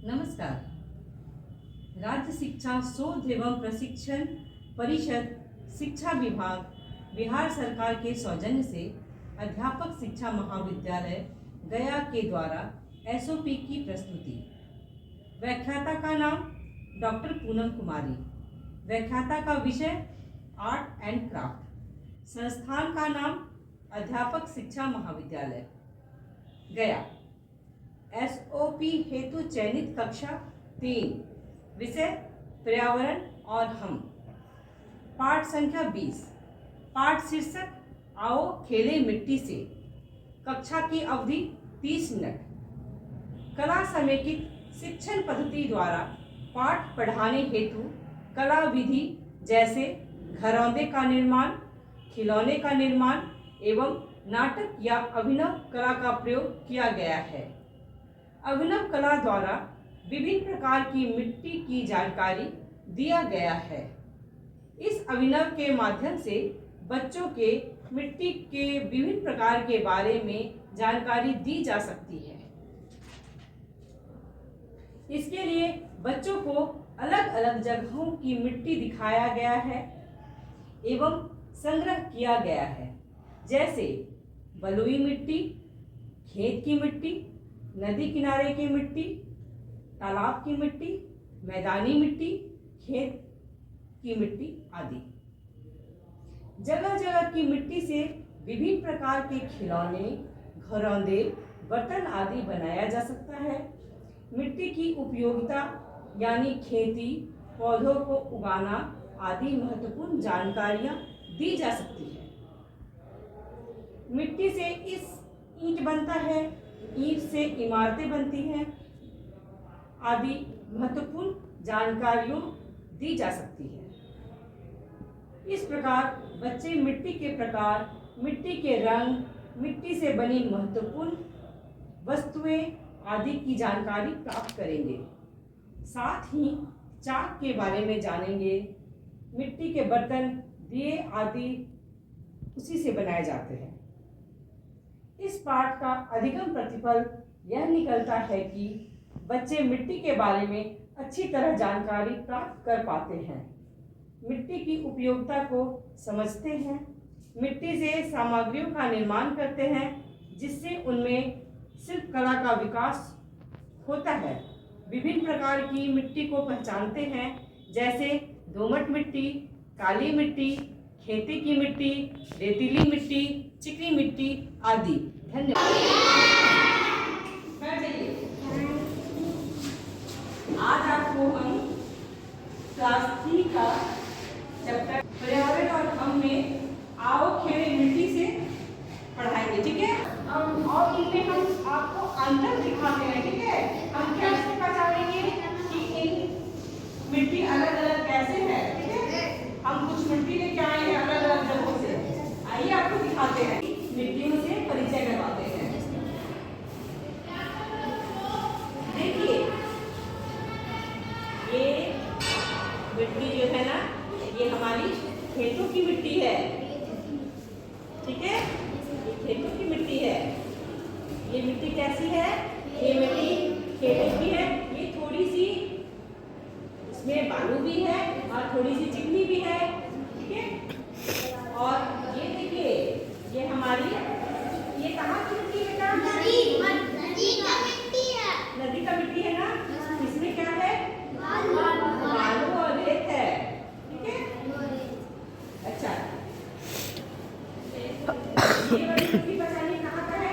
नमस्कार। राज्य शिक्षा शोध एवं प्रशिक्षण परिषद शिक्षा विभाग बिहार सरकार के सौजन्य से अध्यापक शिक्षा महाविद्यालय गया के द्वारा एसओपी की प्रस्तुति। व्याख्याता का नाम डॉक्टर पूनम कुमारी। व्याख्याता का विषय आर्ट एंड क्राफ्ट। संस्थान का नाम अध्यापक शिक्षा महाविद्यालय गया। एसओपी हेतु चयनित कक्षा 3। विषय पर्यावरण और हम। पाठ संख्या 20। पाठ शीर्षक आओ खेले मिट्टी से। कक्षा की अवधि 30 मिनट। कला समेकित शिक्षण पद्धति द्वारा पाठ पढ़ाने हेतु कला विधि जैसे घरौंदे का निर्माण, खिलौने का निर्माण एवं नाटक या अभिनव कला का प्रयोग किया गया है। अभिनव कला द्वारा विभिन्न प्रकार की मिट्टी की जानकारी दिया गया है। इस अभिनव के माध्यम से बच्चों के मिट्टी के विभिन्न प्रकार के बारे में जानकारी दी जा सकती है। इसके लिए बच्चों को अलग अलग जगहों की मिट्टी दिखाया गया है एवं संग्रह किया गया है, जैसे बलुई मिट्टी, खेत की मिट्टी, नदी किनारे की मिट्टी, तालाब की मिट्टी, मैदानी मिट्टी, खेत की मिट्टी आदि। जगह जगह की मिट्टी से विभिन्न प्रकार के खिलौने, घरौंदे, बर्तन आदि बनाया जा सकता है। मिट्टी की उपयोगिता यानी खेती, पौधों को उगाना आदि महत्वपूर्ण जानकारियां दी जा सकती है। मिट्टी से ईंट बनता है, ईंट से इमारतें बनती हैं आदि महत्वपूर्ण जानकारियां दी जा सकती है। इस प्रकार बच्चे मिट्टी के प्रकार, मिट्टी के रंग, मिट्टी से बनी महत्वपूर्ण वस्तुएं आदि की जानकारी प्राप्त करेंगे। साथ ही चाक के बारे में जानेंगे। मिट्टी के बर्तन, दिए आदि उसी से बनाए जाते हैं। इस पाठ का अधिगम प्रतिफल यह निकलता है कि बच्चे मिट्टी के बारे में अच्छी तरह जानकारी प्राप्त कर पाते हैं, मिट्टी की उपयोगिता को समझते हैं, मिट्टी से सामग्रियों का निर्माण करते हैं जिससे उनमें शिल्पकला का विकास होता है। विभिन्न प्रकार की मिट्टी को पहचानते हैं, जैसे दोमट मिट्टी, काली मिट्टी, खेती की मिट्टी, रेतीली मिट्टी, चिकनी मिट्टी आदि। धन्यवाद। आज आपको हम क्लास 3 का चैप्टर पर्यावरण और हम में आओ खेले मिट्टी से पढ़ाएंगे, ठीक है। और इनमें हम आपको अंतर दिखाते हैं, ठीक है। हम कैसे पहचानेंगे कि इन मिट्टी अलग अलग कैसे है, ठीक है। हम कुछ मिट्टी लेके आए हैं अलग अलग जगहों से, आइए आपको दिखाते हैं। मिट्टियों से परिचय करवाते हैं। देखिए ये मिट्टी जो है ना, ये हमारी खेतों की मिट्टी है, ठीक है। ये खेतों की मिट्टी है। ये मिट्टी कैसी है? ये मिट्टी खेतों की है। ये थोड़ी सी इसमें बालू भी है और थोड़ी सी चिकनी भी है, ठीक है। और ये देखिए, ये हमारी, ये कहाँ की मिट्टी है बेटा? नदी का मिट्टी है। नदी का मिट्टी है ना। इसमें क्या है? बालू और रेत है, ठीक है। अच्छा, ये वाली मिट्टी पहचानिए कहाँ का है?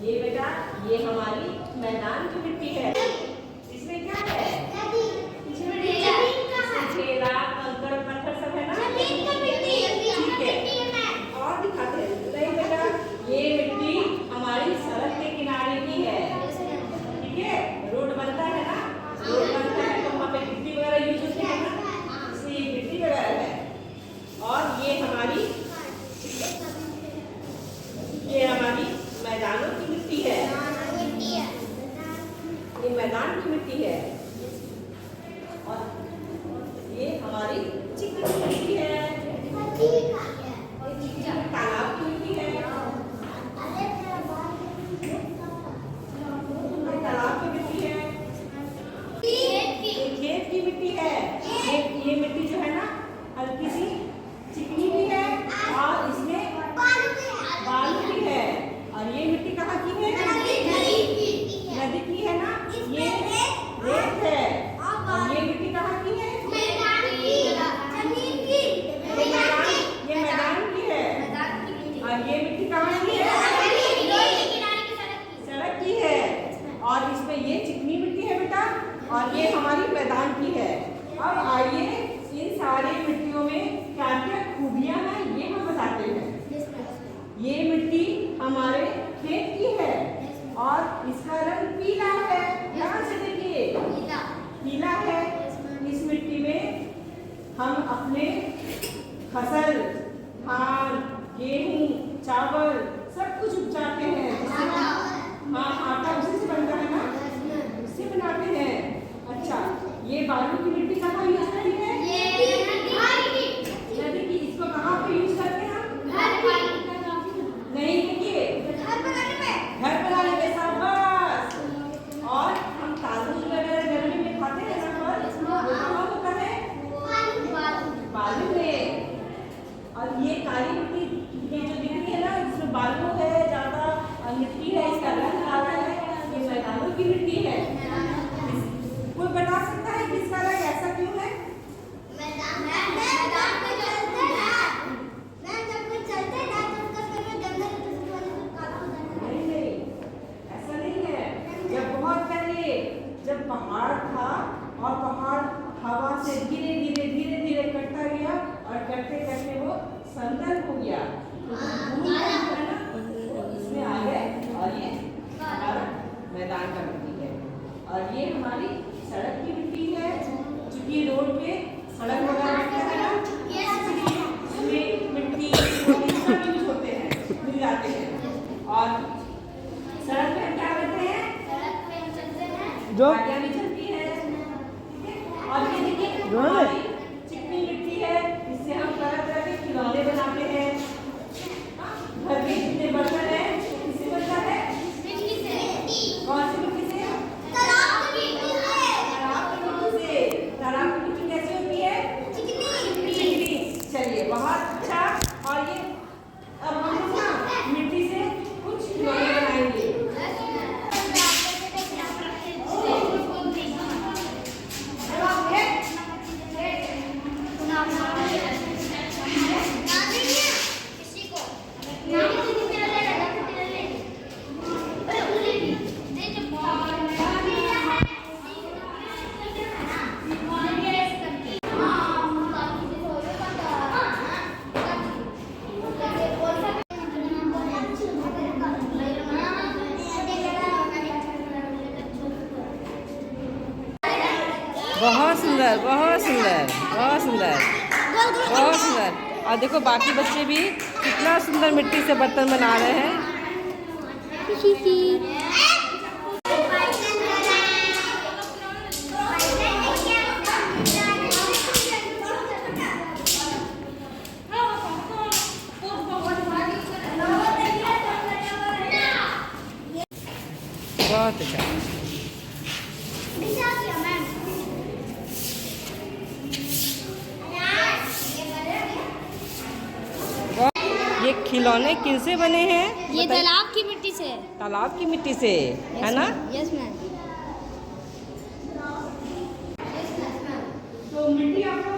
ये बेटा, ये हमारी मैदान की मिट्टी है। इसमें क्या है? इसमें ढेला, कंकड़, पत्थर सब है ना, ठीक है। और दिखाते हैं। नहीं बेटा, ये मिट्टी हमारी सड़क के किनारे की है, ठीक है। रोड बनता है ना, रोड बनता है तो वहाँ पे गिट्टी वगैरह यूज होती है ना, इसलिए ये गिट्टी वगैरह है। और ये हमारी मैदानों की मिट्टी है, ये मैदान की मिट्टी है। और ये हमारी चिकनी मिट्टी है, तालाब की मिट्टी है। ये मिट्टी जो है ना हल्की सी चिकनी भी है और इसमें बालू भी है। और ये मिट्टी कहाँ की है? नदी की है ना। ये रेत है। और ये मिट्टी कहाँ की है? ये मैदान की है। और ये मिट्टी कहाँ की है? सड़क की है। और इसमें ये चिकनी मिट्टी है बेटा और ये हमारी मैदान की है। अब आइए इन सारी मिट्टियों में क्या क्या खूबियां हैं ये हम बताते हैं। ये मिट्टी हमारे खेत की है और इसका रंग पीला है। ध्यान से देखिए, पीला है। इस मिट्टी में हम अपने फसल, धान, गेहूं, चावल सब कुछ उपजाते हैं। हाँ, आटा उसी से बनता है ना, उससे बनाते हैं। अच्छा, ये बालू की मिट्टी कहाँ यूज करती है? नदी की। इसको कहाँ पे यूज करते हैं हम? नहीं, देखिए घर बनाने पे शाबाश। और हम तारबूज वगैरह गर्मी में खाते हैं ना, फल वो कहाँ होता है? बालू में। और ये काली मिट्टी ये जो दिख रही है ना, इसमें बालू है ज्यादा, मिट्टी है, इसका रंग काला है, ये मैदानों की मिट्टी है। कोई बता सकता है कि इसका रंग ऐसा क्यों है? नहीं, ऐसा नहीं है। जब बहुत पहले जब पहाड़ था और पहाड़ हवा से धीरे धीरे कटता गया और करते करते वो समतल हो गया, इसमें आ गए और ये हमारा मैदान का मिट्टी है। और ये हमारी सड़क की मिट्टी है, क्योंकि रोड पे सड़क वगैरह है ना, इसमें मिट्टी सब यूज होते हैं, मिल जाते हैं। और सड़क पे हम क्या करते हैं? गाड़ियाँ भी चलती है। और ये देखिए हमारी चिकनी मिट्टी है, इससे हम तरह तरह के खिलौने बनाते हैं। घर के जितने बर्तन हैं किससे बनता है? कौन सी मिट्टी से? तालाब की मिट्टी से। तालाब की मिट्टी कैसी होती है? चिकनी। चलिए, बहुत अच्छा। और ये अब हम ना मिट्टी से कुछ खिलौने बनाएंगे। बहुत सुंदर, बहुत सुंदर, बहुत सुंदर, बहुत सुंदर। और देखो बाकी बच्चे भी कितना सुंदर मिट्टी से बर्तन बना रहे हैं। बहुत अच्छा। ये खिलौने किनसे बने हैं? ये तालाब की मिट्टी से। तालाब की मिट्टी से, है ना? Yes ma'am. तो मिट्टी आपको